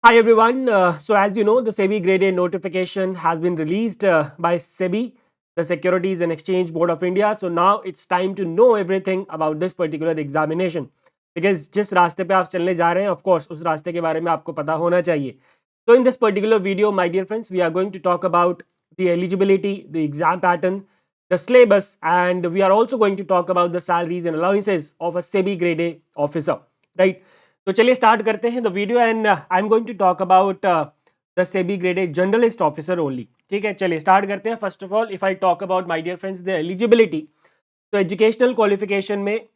Hi everyone. So as you know, the SEBI Grade A notification has been released by SEBI, the Securities and Exchange Board of India. So now it's time to know everything about this particular examination. Because जिस रास्ते पे आप चलने जा रहे हैं, of course, उस रास्ते के बारे में आपको पता होना चाहिए. So in this particular video, my dear friends, we are going to talk about the eligibility, the exam pattern, the syllabus, and we are also going to talk about the salaries and allowances of a SEBI Grade A officer. Right. तो चलिए start करते हैं the video and I am going to talk about the SEBI graded journalist officer only. ठीक है, चलिए start करते हैं. First of all, if I talk about my dear friends the eligibility, तो एजुकेशनल क्वालिफिकेशन में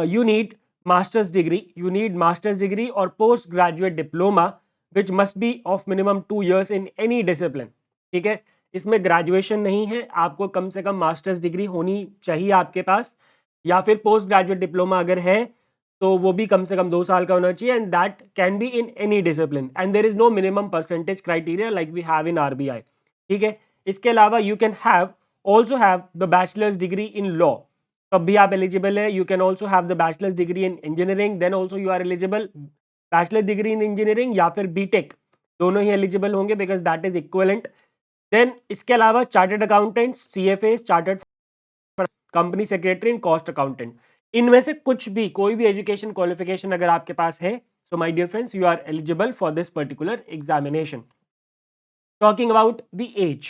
you need masters degree और post graduate diploma which must be of minimum 2 years in any discipline. ठीक है, इसमें graduation नहीं है, आपको कम से कम मास्टर्स डिग्री होनी चाहिए आपके पास, या फिर पोस्ट ग्रेजुएट डिप्लोमा अगर है तो वो भी कम से कम 2 साल का होना चाहिए. And that can be in any discipline and there is no minimum percentage criteria like we have in RBI. ठीक है, इसके अलावा you can have also have the bachelors degree in law, तब भी आप एलिजिबल है. You can also have the bachelors degree in engineering, then also you are eligible. Bachelor degree in engineering या फिर बीटेक, दोनों ही एलिजिबल होंगे because that is equivalent. Then इसके अलावा chartered accountants, CFA, chartered company secretary and cost accountant, इनमें से कुछ भी कोई भी एजुकेशन क्वालिफिकेशन अगर आपके पास है, so my dear friends, you are eligible for this particular examination. Talking about the age,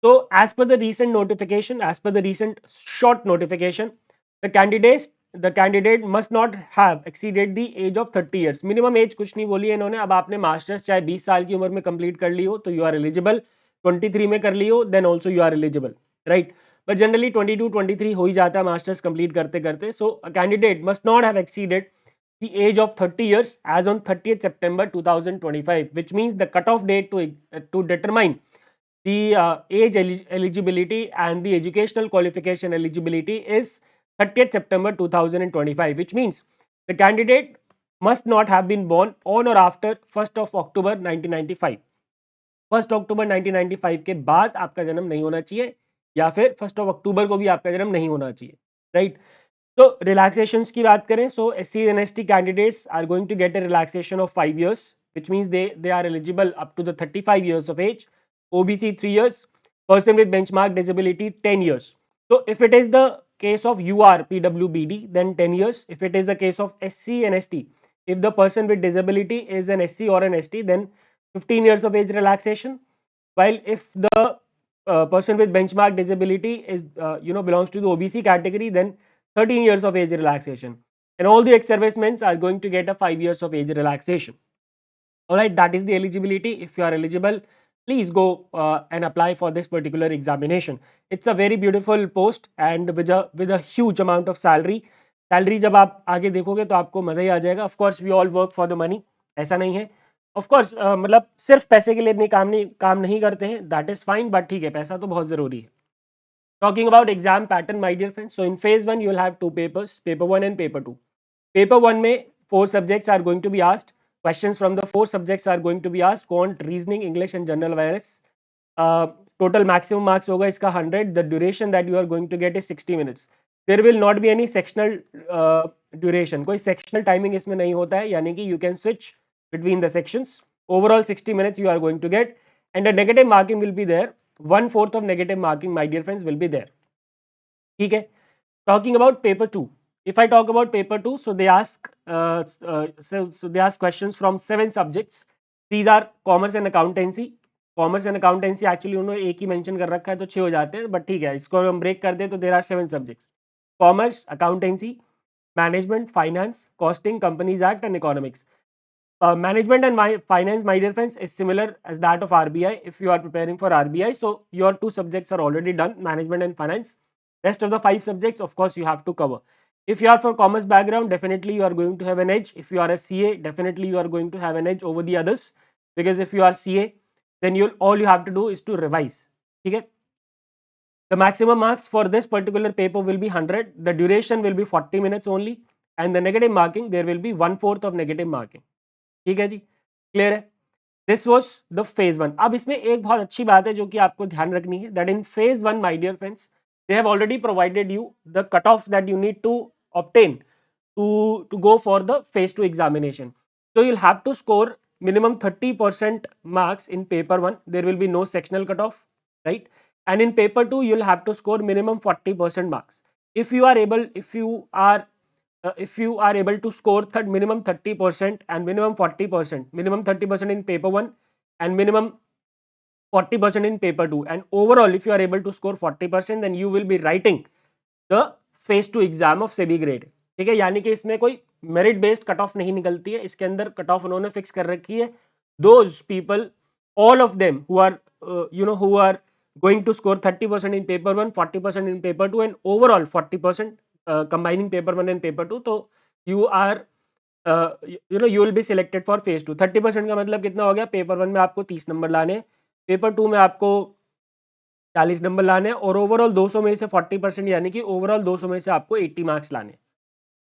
so as per the recent notification, as per the recent short notification, the candidate must not have exceeded the age of 30 years. Minimum age कुछ नहीं बोली है इन्होंने. अब आपने masters चाहे 20 साल की उम्र में कंप्लीट कर ली हो तो यू आर एलिजिबल, 23 में कर ली हो then also you are eligible, right. But generally 22-23 हो ही जाता है मास्टर्स कंप्लीट करते करते. So candidate must not have exceeded the age of 30 years as on 30th September 2025, which means the cutoff date to determine the age eligibility and the educational qualification eligibility is 30th September 2025, which means the candidate must not have been born on or after 1st of October 1995. 1st अक्टूबर 1995 के बाद आपका जन्म नहीं होना चाहिए, या फिर 1st of October को भी आपका जन्म नहीं होना चाहिए, राइट. तो रिलैक्सेशंस की बात करें, so SC and ST candidates are going to get a relaxation of 5 years, which means they are eligible up to the 35 years of age. OBC 3 years, person with benchmark disability 10 years. So if it is the case of UR PWBD, then 10 years. If it is the case of SC and ST, if the person with disability is an SC or an ST, then 15 years of age relaxation. While if the person with benchmark disability is belongs to the OBC category, then 13 years of age relaxation, and all the ex-servicemen are going to get a 5 years of age relaxation. All right, that is the eligibility. If you are eligible, please go and apply for this particular examination. It's a very beautiful post and with a huge amount of salary जब आप आगे देखोगे तो आपको मजा ही आ जाएगा. Of course we all work for the money, ऐसा नहीं है. Of course मतलब सिर्फ पैसे के लिए काम नहीं करते हैं, that is fine, but ठीक है, पैसा तो बहुत जरूरी है. Talking about exam pattern, my dear friends, so in phase 1 you will have two papers, paper 1 and paper 2. Paper 1 में 4 subjects are going to be asked. Questions from the 4 subjects are going to be asked: quant, reasoning, English and general awareness. Total maximum marks होगा इसका 100. The duration that you are going to get is 60 minutes. There will not be any sectional duration. कोई sectional timing इसमें नहीं होता है, यानी कि you can switch between the sections. Overall 60 minutes you are going to get, and the negative marking will be there. 1/4 of negative marking, my dear friends, will be there. ठीक है. Talking about paper 2, if I talk about paper 2, so they ask they ask questions from 7 subjects. These are commerce and accountancy. Commerce and accountancy actually उन्होंने एक ही mention कर रखा है तो 6 हो जाते हैं, बट ठीक है, इसको हम ब्रेक कर दें तो there are 7 subjects: commerce, accountancy, management, finance, costing, companies act and economics. Management and finance, my dear friends, is similar as that of RBI. If you are preparing for RBI, so your 2 subjects are already done, management and finance. Rest of the 5 subjects, of course, you have to cover. If you are from commerce background, definitely you are going to have an edge. If you are a CA, definitely you are going to have an edge over the others, because if you are CA, then all you have to do is to revise. Okay? The maximum marks for this particular paper will be 100. The duration will be 40 minutes only, and the negative marking, there will be 1/4 of negative marking. ठीक है जी, clear है. This was the phase 1. अब इसमें एक बहुत अच्छी बात है जो कि आपको ध्यान रखनी है, that in phase 1, my dear friends, they have already provided you the cut off that you need to obtain to go for the phase 2 examination. So you'll have to score minimum 30% marks in paper 1. There will be no sectional cutoff, right? And in paper 2 you'll have to score minimum 40% marks. If you are able to score minimum 30% and minimum 40%, minimum 30% in paper 1 and minimum 40% in paper 2, and overall if you are able to score 40%, then you will be writing the phase 2 exam of SEBI grade. ठीक है, यानी कि इसमें कोई merit based cut of नहीं निकलती है, इसके अंदर कट ऑफ उन्होंने फिक्स कर रखी है. Those people, all of them who are who are going to score 30% in paper 1, 40% in paper 2 and overall 40% combining paper 1 and paper 2, तो you are you will be selected for phase 2. 30% का मतलब कितना हो गया, paper 1 में आपको 30 number लाने, paper 2 में आपको 40 नंबर लाने और ओवरऑल 200 में से 40% यानी कि ओवरऑल 200 में से आपको 80 मार्क्स लाने.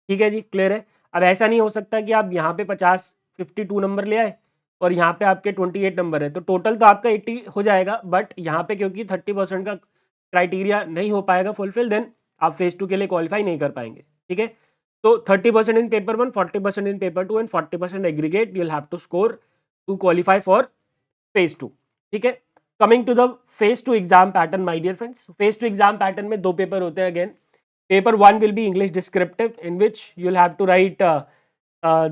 ठीक है जी, क्लियर है. अब ऐसा नहीं हो सकता कि आप यहाँ पे 52 नंबर ले आए और यहाँ पे आपके 28 नंबर है, तो टोटल तो आपका 80 हो जाएगा, बट यहाँ पे क्योंकि 30% का क्राइटेरिया नहीं हो पाएगा फुलफिल, देन आप फेज 2 के लिए क्वालिफाई नहीं कर पाएंगे. ठीक है, तो 30% in paper 1, 40% in paper 2 and 40% aggregate you will have to score to qualify for phase 2. ठीक है, coming to the phase 2 exam pattern my dear friends. Phase 2 exam pattern में दो पेपर होते हैं. Again paper 1 will be English descriptive, in which you'll have to write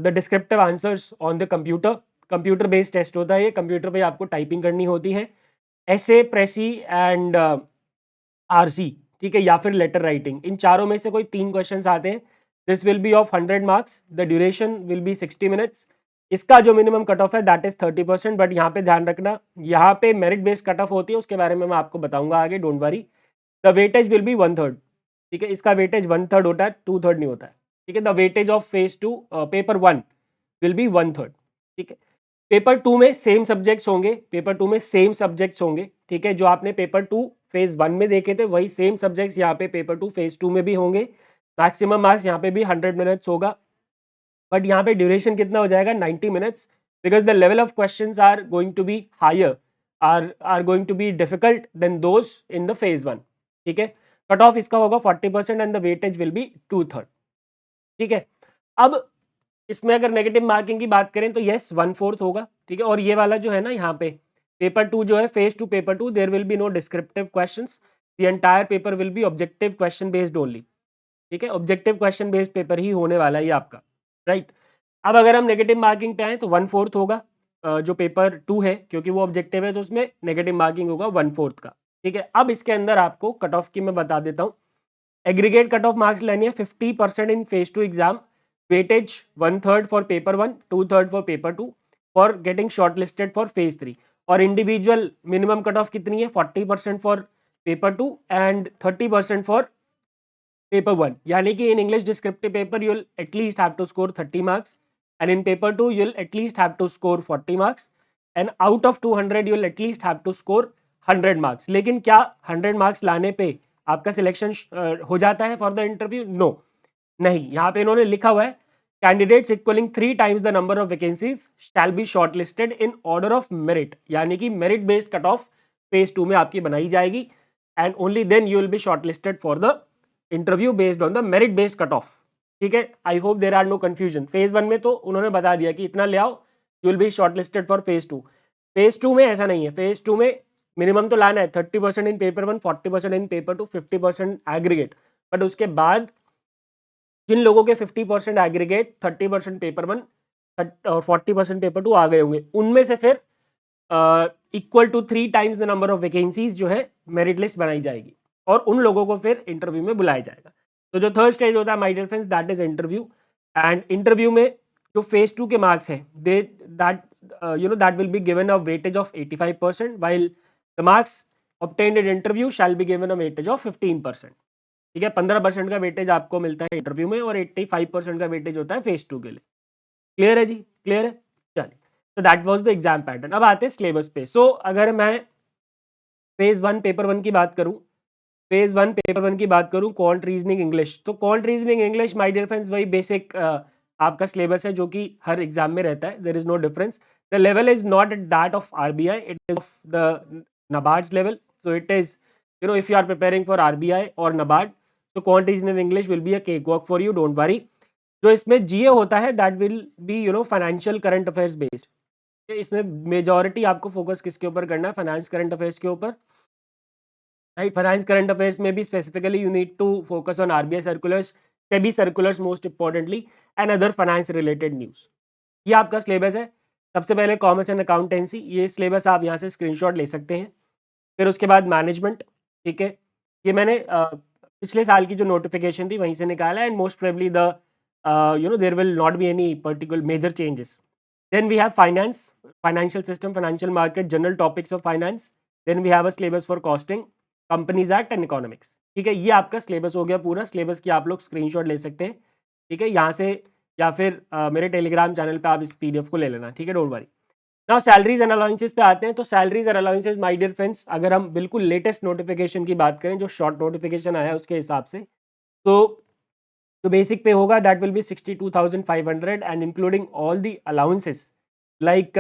the descriptive answers on the computer. Computer based test होता है ये, computer पे आपको typing करनी होती है. एसे, प्रेसी एंड आरसी, ठीक है, या फिर लेटर राइटिंग, इन चारों में से कोई 3 क्वेश्चंस आते हैं. This will be of 100 marks, the duration will be 60 minutes. इसका जो मिनिमम कट ऑफ है दैट इज 30%, बट यहाँ पे ध्यान रखना, यहाँ पे मेरिट बेस्ड कट ऑफ होती है, उसके बारे में मैं आपको बताऊंगा आगे, don't worry. The weightage will B 1/3. ठीक है, इसका वेटेज 1/3 होता है, 2/3 नहीं होता है. ठीक है, the weightage of phase 2 paper 1 will be 1/3. ठीक है, पेपर 2 में सेम सब्जेक्ट्स होंगे, पेपर 2 में सेम सब्जेक्ट्स होंगे. ठीक है, जो आपने पेपर 2 फेज 1 में देखे थे वही सेम सब्जेक्ट्स यहाँ पे पेपर 2 फेज 2 में भी होंगे. मैक्सिमम मार्क्स यहाँ पे भी 100 मिनट्स होगा, बट यहाँ पे ड्यूरेशन कितना हो जाएगा, 90 minutes, because the level of questions are going to be higher, are going to be difficult than those in the phase 1. ठीक है, कट ऑफ इसका होगा 40% and the weightage will be 2/3. ठीक है, अब इसमें अगर नेगेटिव मार्किंग की बात करें तो यस 1/4 होगा. ठीक है, और ये वाला जो है ना, यहाँ पे पेपर 2 जो है, phase 2 paper 2, there will be no descriptive questions, the entire paper will be objective question based only. ठीक है, ऑब्जेक्टिव क्वेश्चन बेस्ड पेपर ही होने वाला है ये आपका, राइट. अब अगर हम नेगेटिव मार्किंग पे आए तो 1/4 होगा जो पेपर 2 है, क्योंकि वो ऑब्जेक्टिव है तो उसमें नेगेटिव मार्किंग होगा 1/4 का. ठीक है, अब इसके अंदर आपको कट ऑफ की मैं बता देता हूँ. एग्रीगेट कट ऑफ मार्क्स लेनी है 50% in phase 2 exam, weightage 1/3 for paper 1, 2/3 for paper 2 for getting shortlisted for phase 3. और इंडिविजुअल मिनिमम कट ऑफ कितनी है, 40% for paper 2 and 30% for paper 1. यानी कि in English descriptive paper you will at least have to score 30 marks and in paper 2 you'll at least have to score 40 marks and out of 200 you'll at least have to score 100 marks. लेकिन क्या 100 marks लाने पे आपका selection हो जाता है for the interview? No, नहीं. यहाँ पे इन्होंने लिखा हुआ है candidates equalling 3 times the number of vacancies shall be shortlisted in order of merit. यानी कि merit based cut off phase 2 में आपकी बनाई जाएगी and only then you will be shortlisted for the interview based on the merit based cut off. ठीक है, I hope there are no confusion. Phase 1 में तो उन्होंने बता दिया कि इतना ले आओ, you will be shortlisted for phase 2. Phase 2 में ऐसा नहीं है. फेज 2 में मिनिमम तो लाना है 30% in paper 1, 40% in paper 2, 50% aggregate. But उसके बाद जिन लोगों के 50% एग्रीगेट, 30% पेपर 1 और 40% पेपर 2 आ गए होंगे, उनमें से फिर equal to 3 times the number of vacancies जो है मेरिट लिस्ट बनाई जाएगी और उन लोगों को फिर इंटरव्यू में बुलाया जाएगा. तो जो थर्ड स्टेज होता है my dear friends, that is interview. And interview में जो फेज 2 के मार्क्स हैं, that will be given a weightage of 85%, while the marks obtained in interview shall be given a weightage of 15%. ठीक है, 15% का weightage आपको मिलता है इंटरव्यू में और 85% का वेटेज होता है फेज 2 के लिए. क्लियर है जी, क्लियर है. चलिए, तो that was the exam pattern. अब आते हैं सिलेबस पे. सो अगर मैं फेज 1 पेपर 1 की बात करूं, फेज 1 पेपर 1 की बात करूं, क्वांट रीजनिंग इंग्लिश, तो quant reasoning English my dear friends वही बेसिक आपका सिलेबस है जो कि हर एग्जाम में रहता है. There is no difference. The level is not at that of RBI, it is of the NABARD's लेवल. So it is, if you are preparing for RBI or NABARD, so quant reasoning English will be a cakewalk for you, don't worry. जो इसमें GA होता है that will be financial current affairs based. इसमें majority आपको focus किसके ऊपर करना है, फाइनेंस करंट अफेयर्स के ऊपर, राइट। फाइनेंस करंट अफेयर्स में भी specifically you need to focus on RBI circulars, SEBI circulars most importantly, and other finance related news. ये आपका सिलेबस है। सबसे पहले कॉमर्स एंड अकाउंटेंसी, ये सिलेबस आप यहाँ से स्क्रीनशॉट ले सकते हैं। फिर उसके बाद मैनेजमेंट, ठीक है, ये मैंने पिछले साल की जो नोटिफिकेशन थी वहीं से निकाला है, and most probably the there will not be any particular major changes. Then we have finance, financial system, financial market, general topics of finance. Then we have a syllabus for costing, Companies Act and economics. ठीक है, ये आपका syllabus हो गया पूरा। Syllabus की आप लोग स्क्रीनशॉट ले सकते हैं, ठीक है, यहाँ से, या फिर मेरे टेलीग्राम चैनल पे आप इस पीडीएफ को ले लेना, ठीक है, don't worry. Now salaries and allowances पे आते हैं। तो salaries and allowances my dear friends, अगर हम बिल्कुल लेटेस्ट नोटिफिकेशन की बात करें, जो शॉर्ट नोटिफिकेशन आया है उसके हिसाब से, तो जो बेसिक पे होगा that will B 62,500 and including all the allowances like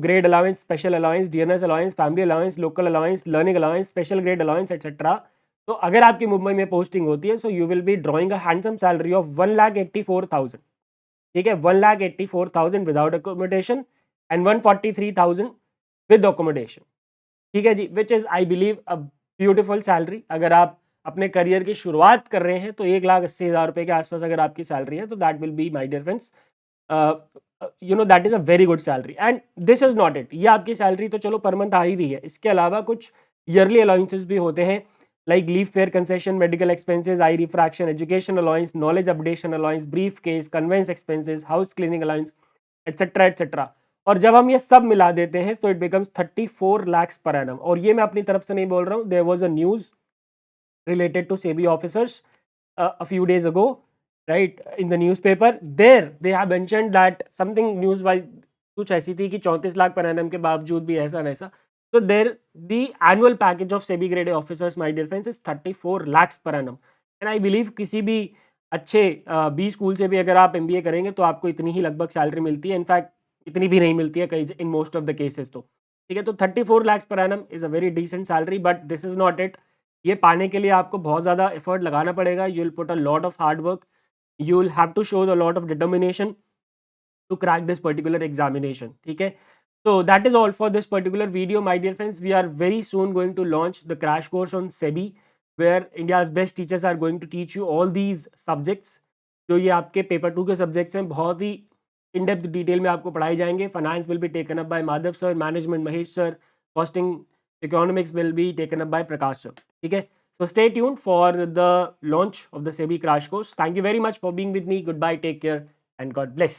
grade allowance, special allowance, DNS allowance, family allowance, local allowance, learning allowance, special grade allowance, etc. तो अगर आपकी मुंबई में पोस्टिंग होती है, so you will be drawing a handsome salary of 1,84,000, ठीक है, 1,84,000 without accommodation and 143,000 with accommodation, ठीक है जी, which is I believe a beautiful salary. अगर आप अपने करियर की शुरुआत कर रहे हैं तो 1,80,000 रुपए के आसपास अगर आपकी सैलरी है, तो that will be my dear friends, that is a very good salary. And this is not it, ये आपकी सैलरी तो चलो पर मंथ आ ही रही है, इसके अलावा कुछ ईयरली अलाउंसेस भी होते हैं, like leave fare concession, medical expenses, eye refraction, education allowance, knowledge updation allowance, briefcase, conveyance expenses, house cleaning allowance, etcetera etcetera. और जब हम ये सब मिला देते हैं तो it becomes 34 lakhs per annum। और ये मैं अपनी तरफ से नहीं बोल रहा हूँ, there was a news related to SEBI officers a few days ago, right, in the newspaper. There they have mentioned that something news wise कुछ ऐसी थी कि 34 लाख पर एनम के बावजूद भी ऐसा वैसा। तो there the annual package of SEBI grade officers my dear friends is 34 lakhs per annum. And I believe किसी भी अच्छे बी स्कूल से भी अगर आप एमबीए करेंगे तो आपको इतनी ही लगभग सैलरी मिलती है, इनफैक्ट इतनी भी नहीं मिलती है कई, in most of the cases. तो ठीक है, तो 34 lakhs per annum is a very decent salary, but this is not it. ये पाने के लिए आपको बहुत ज़्यादा एफर्ट लगाना पड़ेगा, you will put a lot of hard work, you will have to show a lot of determination to crack this particular examination, ठीक है। So that is all for this particular video, my dear friends. We are very soon going to launch the crash course on SEBI, where India's best teachers are going to teach you all these subjects। जो ये आपके paper 2 के subjects हैं, बहुत ही in depth detail में आपको पढ़ाए जाएंगे। Finance will be taken up by Madhav sir, management Mahesh sir, costing economics will be taken up by Prakash sir, ठीक है। So stay tuned for the launch of the SEBI crash course. Thank you very much for being with me. Goodbye, take care, and God bless.